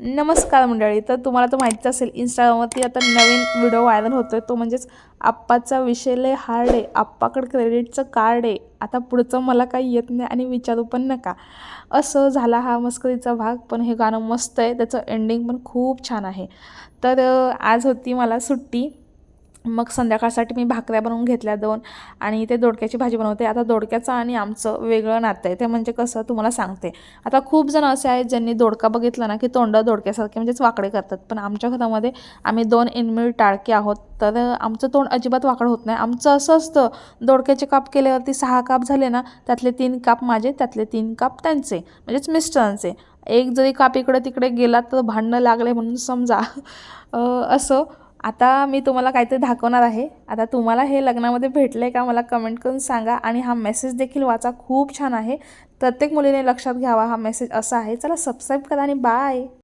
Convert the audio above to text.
नमस्कार मंडळी. तर तुम्हाला तर माहितीच असेल, इंस्टाग्रामवरती आता नवीन व्हिडिओ व्हायरल होतोय, तो म्हणजेच आप्पाचा विषय लय हार्ड आहे, आप्पाकडे क्रेडिटचं कार्ड आहे, आता पुढचं मला काही येत नाही आणि विचारू पण नका. असं झाला हा मस्करीचा भाग. पण हे गाणं मस्त आहे, त्याचं एंडिंग पण खूप छान आहे. तर आज होती मला सुट्टी. मग संध्याकाळसाठी मी भाकऱ्या बनवून घेतल्या 2 आणि ते दोडक्याची भाजी बनवते. आता दोडक्याचं आणि आमचं वेगळं नातं आहे. ते म्हणजे कसं तुम्हाला सांगते. आता खूप जण असे आहेत ज्यांनी दोडका बघितला ना की तोंड दोडक्यासारखे म्हणजेच वाकडे करतात. पण आमच्या घरामध्ये आम्ही 2 इनमिळ टाळके आहोत, तर आमचं तोंड अजिबात वाकडं होत नाही. आमचं असं असतं, दोडक्याचे काप केल्यावरती 6 काप झाले ना, त्यातले 3 काप माझे, त्यातले 3 काप त्यांचे, म्हणजेच मिस्टरांचे. एक जरी काप इकडे तिकडे गेला तर भांडणं लागले म्हणून समजा. असं. आता मी तुम्हाला काहीतरी दाखवणार आहे. आता तुम्हाला हे लग्नामध्ये भेटलं आहे का मला कमेंट करून सांगा. आणि हा मेसेज देखील वाचा, खूप छान आहे. प्रत्येक मुलीने लक्षात घ्यावा, हा मेसेज असा आहे. चला सबस्क्राईब करा आणि बाय.